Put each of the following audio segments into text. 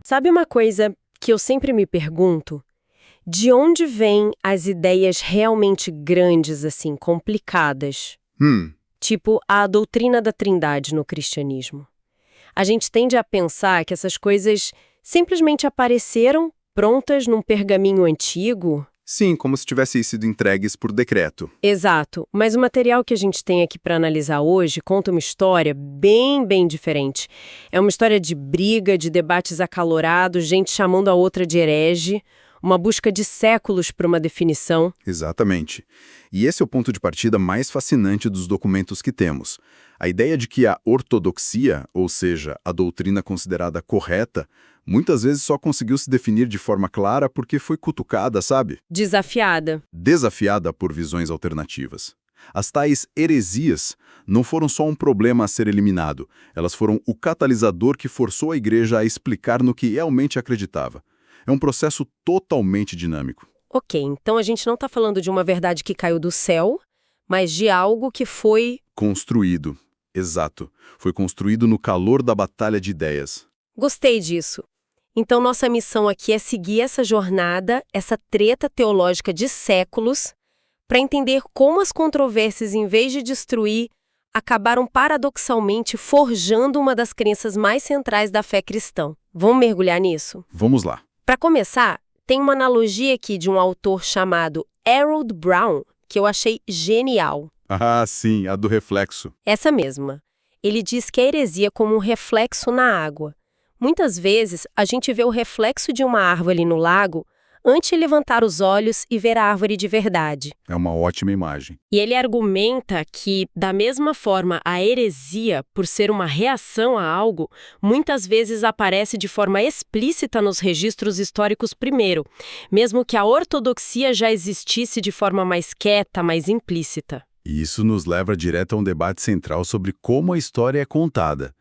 Sabe uma coisa que eu sempre me pergunto? De onde vêm as ideias realmente grandes, assim, complicadas? Tipo a doutrina da Trindade no cristianismo. A gente tende a pensar que essas coisas simplesmente apareceram prontas num pergaminho antigo. Sim, como se tivessem sido entregues por decreto. Exato, mas o material que a gente tem aqui para analisar hoje conta uma história bem diferente. É uma história de briga, de debates acalorados, gente chamando a outra de herege, uma busca de séculos por uma definição. Exatamente. E esse é o ponto de partida mais fascinante dos documentos que temos. A ideia de que a ortodoxia, ou seja, a doutrina considerada correta, muitas vezes só conseguiu se definir de forma clara porque foi cutucada, sabe? Desafiada. Desafiada por visões alternativas. As tais heresias não foram só um problema a ser eliminado, elas foram o catalisador que forçou a igreja a explicar no que realmente acreditava. É um processo totalmente dinâmico. Ok, então a gente não está falando de uma verdade que caiu do céu, mas de algo que foi... Construído. Exato. Foi construído no calor da batalha de ideias. Gostei disso. Então nossa missão aqui é seguir essa jornada, essa treta teológica de séculos, para entender como as controvérsias, em vez de destruir, acabaram paradoxalmente forjando uma das crenças mais centrais da fé cristã. Vamos mergulhar nisso? Vamos lá. Para começar, tem uma analogia aqui de um autor chamado Harold Brown, que eu achei genial. Ah, sim, a do reflexo. Essa mesma. Ele diz que a heresia é como um reflexo na água. Muitas vezes, a gente vê o reflexo de uma árvore no lago antes de levantar os olhos e ver a árvore de verdade. É uma ótima imagem. E ele argumenta que, da mesma forma, a heresia, por ser uma reação a algo, muitas vezes aparece de forma explícita nos registros históricos primeiro, mesmo que a ortodoxia já existisse de forma mais quieta, mais implícita. E isso nos leva direto a um debate central sobre como a história é contada.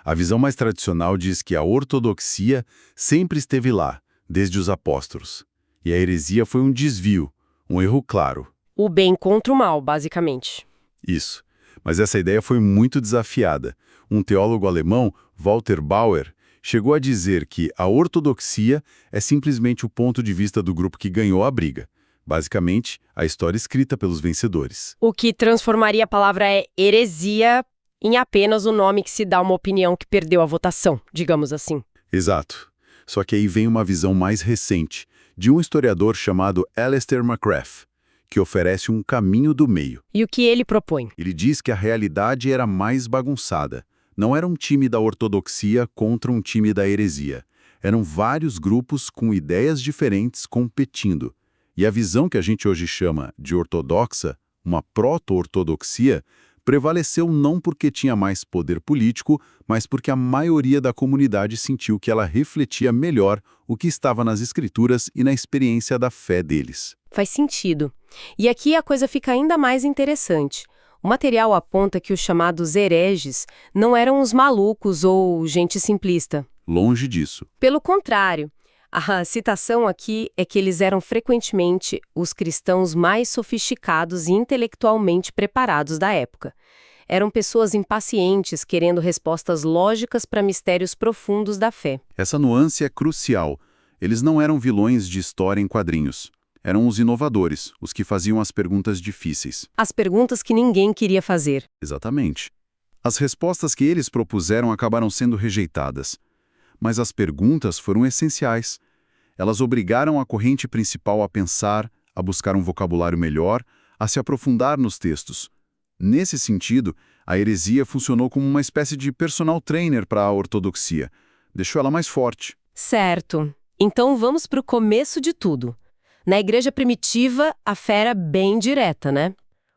A visão mais tradicional diz que a ortodoxia sempre esteve lá, desde os apóstolos. E a heresia foi um desvio, um erro claro. O bem contra o mal, basicamente. Isso. Mas essa ideia foi muito desafiada. Um teólogo alemão, Walter Bauer, chegou a dizer que a ortodoxia é simplesmente o ponto de vista do grupo que ganhou a briga. Basicamente, a história escrita pelos vencedores. O que transformaria a palavra heresia em apenas o nome que se dá a uma opinião que perdeu a votação, digamos assim. Exato. Só que aí vem uma visão mais recente, de um historiador chamado Alistair McGrath, que oferece um caminho do meio. E o que ele propõe? Ele diz que a realidade era mais bagunçada. Não era um time da ortodoxia contra um time da heresia. Eram vários grupos com ideias diferentes competindo. E a visão que a gente hoje chama de ortodoxa, uma proto-ortodoxia, prevaleceu não porque tinha mais poder político, mas porque a maioria da comunidade sentiu que ela refletia melhor o que estava nas escrituras e na experiência da fé deles. Faz sentido. E aqui a coisa fica ainda mais interessante. O material aponta que os chamados hereges não eram os malucos ou gente simplista. Longe disso. Pelo contrário, a citação aqui é que eles eram frequentemente os cristãos mais sofisticados e intelectualmente preparados da época. Eram pessoas impacientes, querendo respostas lógicas para mistérios profundos da fé. Essa nuance é crucial. Eles não eram vilões de história em quadrinhos. Eram os inovadores, os que faziam as perguntas difíceis. As perguntas que ninguém queria fazer. Exatamente. As respostas que eles propuseram acabaram sendo rejeitadas. Mas as perguntas foram essenciais. Elas obrigaram a corrente principal a pensar, a buscar um vocabulário melhor, a se aprofundar nos textos. Nesse sentido, a heresia funcionou como uma espécie de personal trainer para a ortodoxia. Deixou ela mais forte. Certo. Então vamos para o começo de tudo. Na igreja primitiva, a fé era bem direta, né?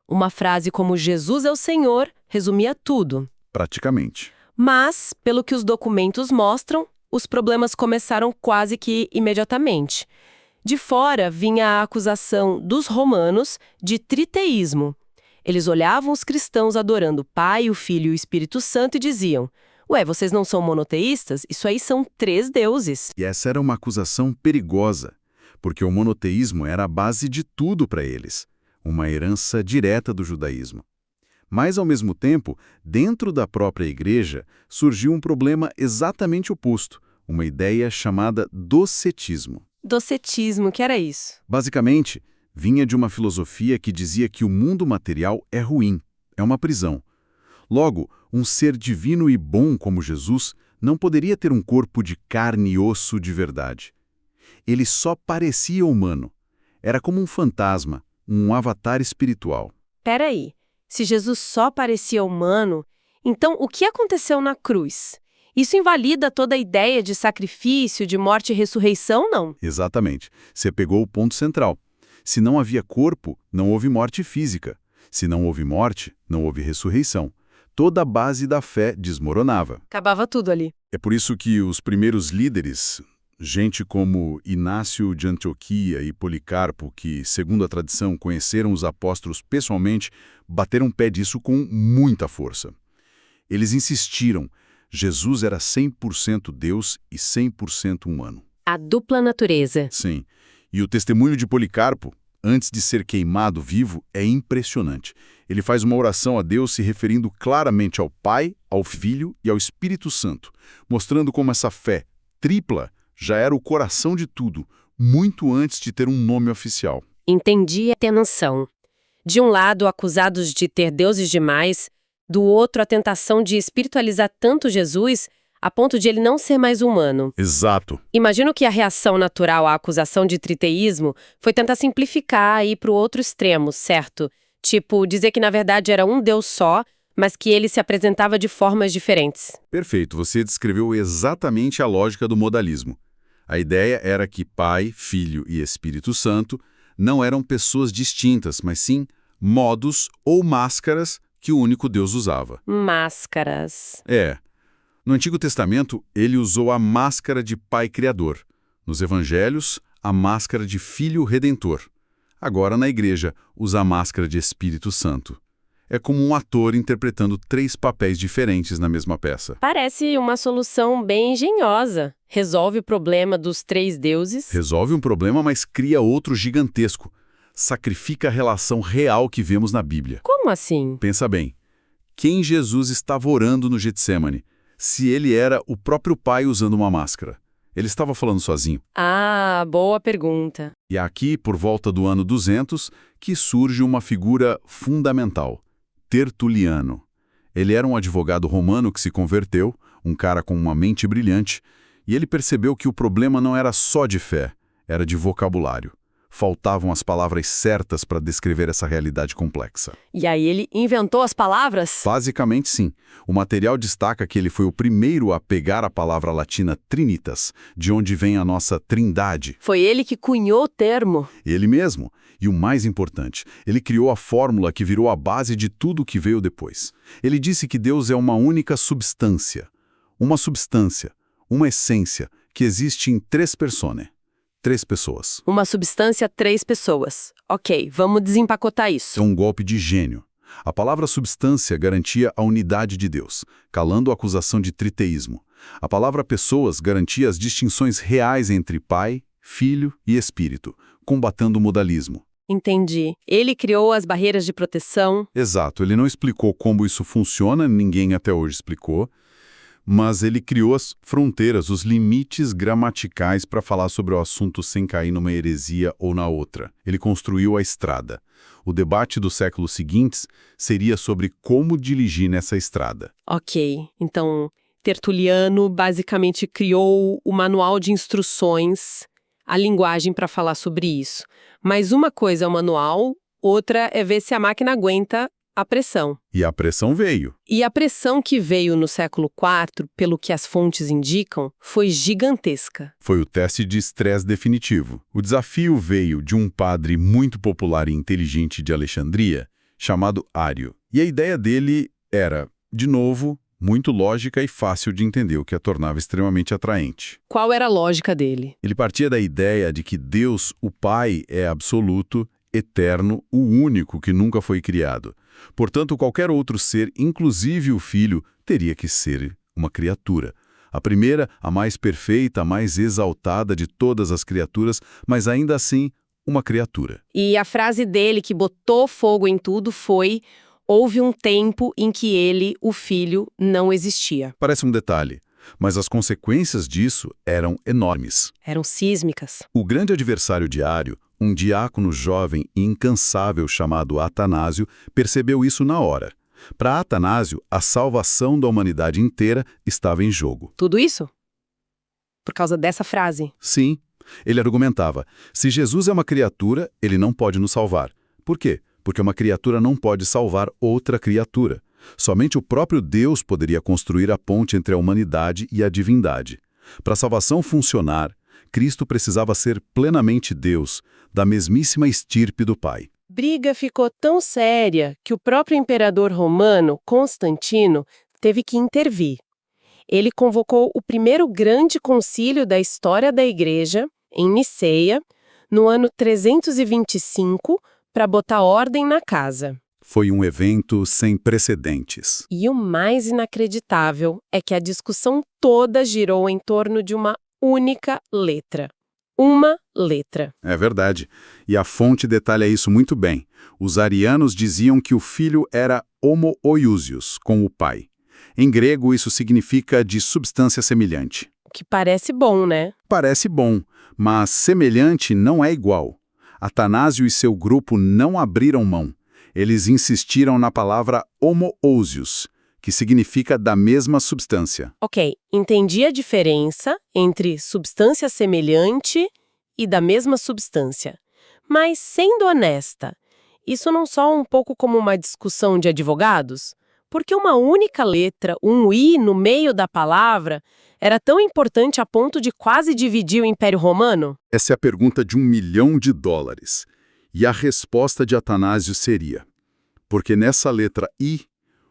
Uma frase como Jesus é o Senhor resumia tudo. Praticamente. Mas, pelo que os documentos mostram, os problemas começaram quase que imediatamente. De fora vinha a acusação dos romanos de triteísmo. Eles olhavam os cristãos adorando o Pai, o Filho e o Espírito Santo e diziam: ué, vocês não são monoteístas? Isso aí são 3 deuses. E essa era uma acusação perigosa, porque o monoteísmo era a base de tudo para eles, uma herança direta do judaísmo. Mas, ao mesmo tempo, dentro da própria igreja, surgiu um problema exatamente oposto, uma ideia chamada docetismo. Docetismo, que era isso? Basicamente, vinha de uma filosofia que dizia que o mundo material é ruim, é uma prisão. Logo, um ser divino e bom como Jesus não poderia ter um corpo de carne e osso de verdade. Ele só parecia humano. Era como um fantasma, um avatar espiritual. Peraí, se Jesus só parecia humano, então o que aconteceu na cruz? Isso invalida toda a ideia de sacrifício, de morte e ressurreição, não? Exatamente. Você pegou o ponto central. Se não havia corpo, não houve morte física. Se não houve morte, não houve ressurreição. Toda a base da fé desmoronava. Acabava tudo ali. É por isso que os primeiros líderes, gente como Inácio de Antioquia e Policarpo, que, segundo a tradição, conheceram os apóstolos pessoalmente, bateram pé disso com muita força. Eles insistiram, Jesus era 100% Deus e 100% humano. A dupla natureza. Sim. E o testemunho de Policarpo, antes de ser queimado vivo, é impressionante. Ele faz uma oração a Deus se referindo claramente ao Pai, ao Filho e ao Espírito Santo, mostrando como essa fé tripla já era o coração de tudo, muito antes de ter um nome oficial. Entendi a noção. De um lado, acusados de ter deuses demais, do outro, a tentação de espiritualizar tanto Jesus a ponto de ele não ser mais humano. Exato. Imagino que a reação natural à acusação de triteísmo foi tentar simplificar e ir para o outro extremo, certo? Tipo, dizer que na verdade era um Deus só, mas que ele se apresentava de formas diferentes. Perfeito, você descreveu exatamente a lógica do modalismo. A ideia era que Pai, Filho e Espírito Santo não eram pessoas distintas, mas sim modos ou máscaras que o único Deus usava. Máscaras. No Antigo Testamento, ele usou a máscara de Pai Criador. Nos Evangelhos, a máscara de Filho Redentor. Agora, na Igreja, usa a máscara de Espírito Santo. É como um ator interpretando 3 papéis diferentes na mesma peça. Parece uma solução bem engenhosa. Resolve o problema dos 3 deuses. Resolve um problema, mas cria outro gigantesco. Sacrifica a relação real que vemos na Bíblia. Como assim? Pensa bem. Quem Jesus estava orando no Getsêmani? Se ele era o próprio Pai usando uma máscara. Ele estava falando sozinho. Ah, boa pergunta. E é aqui, por volta do ano 200, que surge uma figura fundamental, Tertuliano. Ele era um advogado romano que se converteu, um cara com uma mente brilhante, e ele percebeu que o problema não era só de fé, era de vocabulário. Faltavam as palavras certas para descrever essa realidade complexa. E aí ele inventou as palavras? Basicamente, sim. O material destaca que ele foi o primeiro a pegar a palavra latina trinitas, de onde vem a nossa trindade. Foi ele que cunhou o termo. Ele mesmo. E o mais importante, ele criou a fórmula que virou a base de tudo que veio depois. Ele disse que Deus é uma única substância, uma essência, que existe em 3 personae. 3 pessoas. Uma substância, 3 pessoas. Ok, vamos desempacotar isso. É um golpe de gênio. A palavra substância garantia a unidade de Deus, calando a acusação de triteísmo. A palavra pessoas garantia as distinções reais entre Pai, Filho e Espírito, combatendo o modalismo. Entendi. Ele criou as barreiras de proteção. Exato. Ele não explicou como isso funciona, ninguém até hoje explicou. Mas ele criou as fronteiras, os limites gramaticais para falar sobre o assunto sem cair numa heresia ou na outra. Ele construiu a estrada. O debate dos séculos seguintes seria sobre como dirigir nessa estrada. Ok, então Tertuliano basicamente criou o manual de instruções, a linguagem para falar sobre isso. Mas uma coisa é o manual, outra é ver se a máquina aguenta a pressão. E a pressão veio. E a pressão que veio no século IV, pelo que as fontes indicam, foi gigantesca. Foi o teste de estresse definitivo. O desafio veio de um padre muito popular e inteligente de Alexandria, chamado Ário. E a ideia dele era, de novo, muito lógica e fácil de entender, o que a tornava extremamente atraente. Qual era a lógica dele? Ele partia da ideia de que Deus, o Pai, é absoluto, eterno, o único que nunca foi criado. Portanto, qualquer outro ser, inclusive o Filho, teria que ser uma criatura. A primeira, a mais perfeita, a mais exaltada de todas as criaturas, mas ainda assim, uma criatura. E a frase dele que botou fogo em tudo foi: houve um tempo em que ele, o Filho, não existia. Parece um detalhe, mas as consequências disso eram enormes. Eram sísmicas. O grande adversário diário, um diácono jovem e incansável chamado Atanásio, percebeu isso na hora. Para Atanásio, a salvação da humanidade inteira estava em jogo. Tudo isso? Por causa dessa frase. Sim, ele argumentava, se Jesus é uma criatura, ele não pode nos salvar. Por quê? Porque uma criatura não pode salvar outra criatura. Somente o próprio Deus poderia construir a ponte entre a humanidade e a divindade. Para a salvação funcionar, Cristo precisava ser plenamente Deus, da mesmíssima estirpe do Pai. Briga ficou tão séria que o próprio imperador romano, Constantino, teve que intervir. Ele convocou o primeiro grande concílio da história da Igreja, em Niceia, no ano 325, para botar ordem na casa. Foi um evento sem precedentes. E o mais inacreditável é que a discussão toda girou em torno de uma única letra. Uma letra. É verdade. E a fonte detalha isso muito bem. Os arianos diziam que o filho era homoousios, com o pai. Em grego, isso significa de substância semelhante. O que parece bom, né? Parece bom, mas semelhante não é igual. Atanásio e seu grupo não abriram mão. Eles insistiram na palavra homoousios, que significa da mesma substância. Ok, entendi a diferença entre substância semelhante e da mesma substância. Mas, sendo honesta, isso não soa um pouco como uma discussão de advogados? Porque uma única letra, um I no meio da palavra, era tão importante a ponto de quase dividir o Império Romano? Essa é a pergunta de $1 milhão. E a resposta de Atanásio seria: porque nessa letra I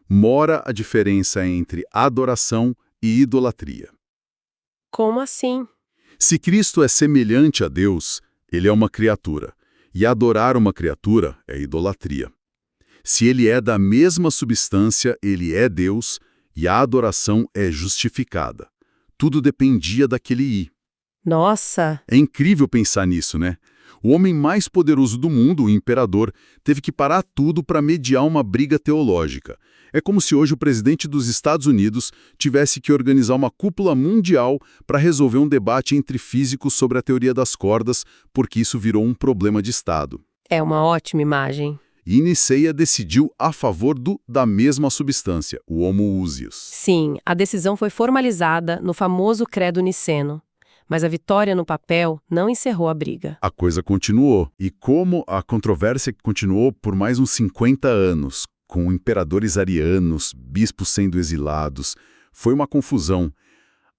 mora a diferença entre adoração e idolatria. Como assim? Se Cristo é semelhante a Deus, ele é uma criatura, e adorar uma criatura é idolatria. Se ele é da mesma substância, ele é Deus, e a adoração é justificada. Tudo dependia daquele I. Nossa! É incrível pensar nisso, né? O homem mais poderoso do mundo, o imperador, teve que parar tudo para mediar uma briga teológica. É como se hoje o presidente dos Estados Unidos tivesse que organizar uma cúpula mundial para resolver um debate entre físicos sobre a teoria das cordas, porque isso virou um problema de Estado. É uma ótima imagem. E Niceia decidiu a favor da mesma substância, o homoousios. Sim, a decisão foi formalizada no famoso Credo Niceno. Mas a vitória no papel não encerrou a briga. A coisa continuou. E como a controvérsia continuou por mais uns 50 anos, com imperadores arianos, bispos sendo exilados, foi uma confusão.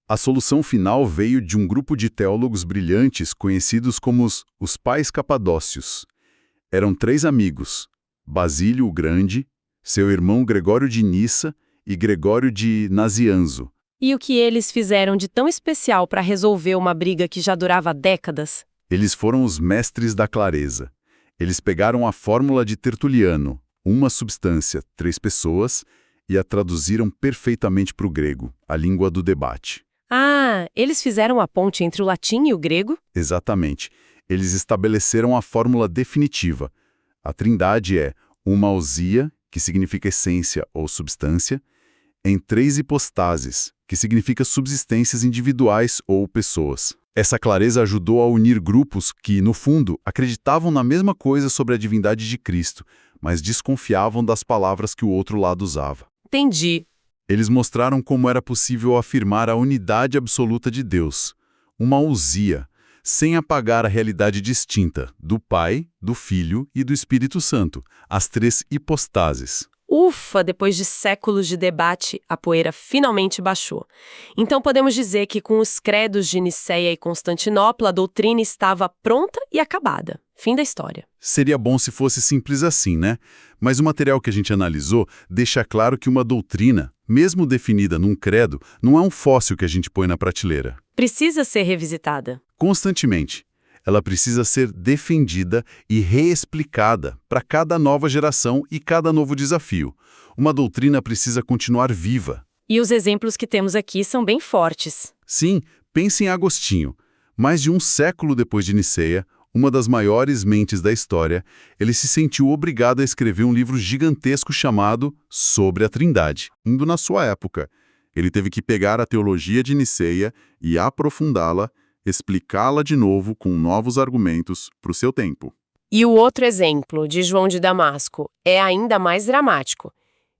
A solução final veio de um grupo de teólogos brilhantes conhecidos como os Pais Capadócios. Eram 3 amigos, Basílio o Grande, seu irmão Gregório de Nissa e Gregório de Nazianzo. E o que eles fizeram de tão especial para resolver uma briga que já durava décadas? Eles foram os mestres da clareza. Eles pegaram a fórmula de Tertuliano, uma substância, 3 pessoas, e a traduziram perfeitamente para o grego, a língua do debate. Ah, eles fizeram a ponte entre o latim e o grego? Exatamente. Eles estabeleceram a fórmula definitiva. A trindade é uma ousia, que significa essência ou substância, em 3 hipostases, que significa subsistências individuais ou pessoas. Essa clareza ajudou a unir grupos que, no fundo, acreditavam na mesma coisa sobre a divindade de Cristo, mas desconfiavam das palavras que o outro lado usava. Entendi. Eles mostraram como era possível afirmar a unidade absoluta de Deus, uma ousia, sem apagar a realidade distinta do Pai, do Filho e do Espírito Santo, as 3 hipostases. Ufa, depois de séculos de debate, a poeira finalmente baixou. Então podemos dizer que com os credos de Niceia e Constantinopla, a doutrina estava pronta e acabada. Fim da história. Seria bom se fosse simples assim, né? Mas o material que a gente analisou deixa claro que uma doutrina, mesmo definida num credo, não é um fóssil que a gente põe na prateleira. Precisa ser revisitada. Constantemente. Ela precisa ser defendida e reexplicada para cada nova geração e cada novo desafio. Uma doutrina precisa continuar viva. E os exemplos que temos aqui são bem fortes. Sim, pense em Agostinho. Mais de um século depois de Niceia, uma das maiores mentes da história, ele se sentiu obrigado a escrever um livro gigantesco chamado Sobre a Trindade, indo na sua época. Ele teve que pegar a teologia de Niceia e aprofundá-la, explicá-la de novo com novos argumentos para o seu tempo. E o outro exemplo, de João de Damasco, é ainda mais dramático.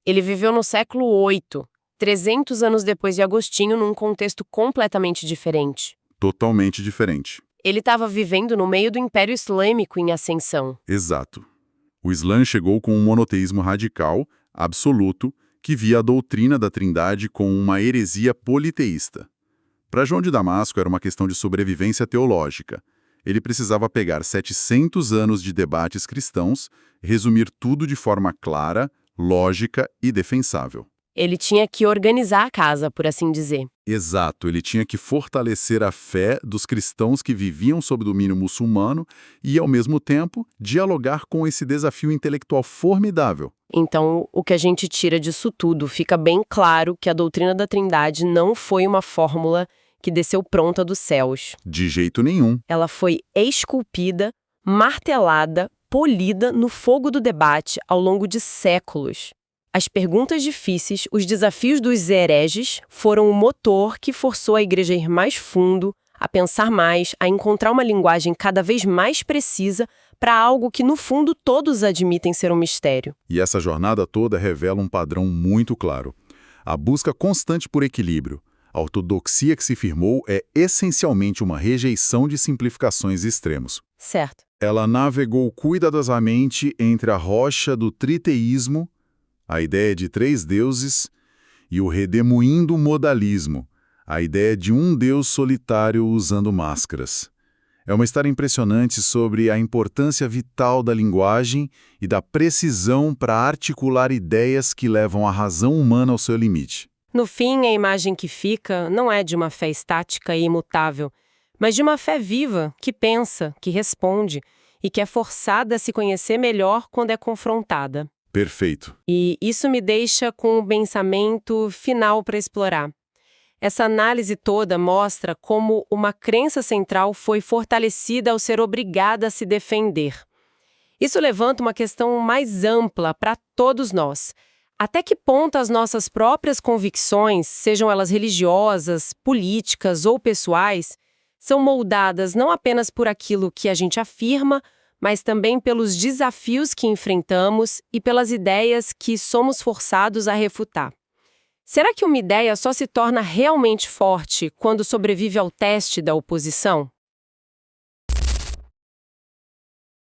Ele viveu no século VIII, 300 anos depois de Agostinho, num contexto completamente diferente. Totalmente diferente. Ele estava vivendo no meio do Império Islâmico em ascensão. Exato. O Islã chegou com um monoteísmo radical, absoluto, que via a doutrina da Trindade como uma heresia politeísta. Para João de Damasco era uma questão de sobrevivência teológica. Ele precisava pegar 700 anos de debates cristãos, resumir tudo de forma clara, lógica e defensável. Ele tinha que organizar a casa, por assim dizer. Exato, ele tinha que fortalecer a fé dos cristãos que viviam sob domínio muçulmano e, ao mesmo tempo, dialogar com esse desafio intelectual formidável. Então, o que a gente tira disso tudo, fica bem claro que a doutrina da Trindade não foi uma fórmula que desceu pronta dos céus. De jeito nenhum. Ela foi esculpida, martelada, polida no fogo do debate ao longo de séculos. As perguntas difíceis, os desafios dos hereges, foram o motor que forçou a igreja a ir mais fundo, a pensar mais, a encontrar uma linguagem cada vez mais precisa para algo que, no fundo, todos admitem ser um mistério. E essa jornada toda revela um padrão muito claro. A busca constante por equilíbrio. A ortodoxia que se firmou é essencialmente uma rejeição de simplificações extremos. Certo. Ela navegou cuidadosamente entre a rocha do triteísmo, a ideia de 3 deuses, e o redemoinho modalismo, a ideia de um Deus solitário usando máscaras. É uma história impressionante sobre a importância vital da linguagem e da precisão para articular ideias que levam a razão humana ao seu limite. No fim, a imagem que fica não é de uma fé estática e imutável, mas de uma fé viva, que pensa, que responde e que é forçada a se conhecer melhor quando é confrontada. Perfeito. E isso me deixa com um pensamento final para explorar. Essa análise toda mostra como uma crença central foi fortalecida ao ser obrigada a se defender. Isso levanta uma questão mais ampla para todos nós. Até que ponto as nossas próprias convicções, sejam elas religiosas, políticas ou pessoais, são moldadas não apenas por aquilo que a gente afirma, mas também pelos desafios que enfrentamos e pelas ideias que somos forçados a refutar. Será que uma ideia só se torna realmente forte quando sobrevive ao teste da oposição?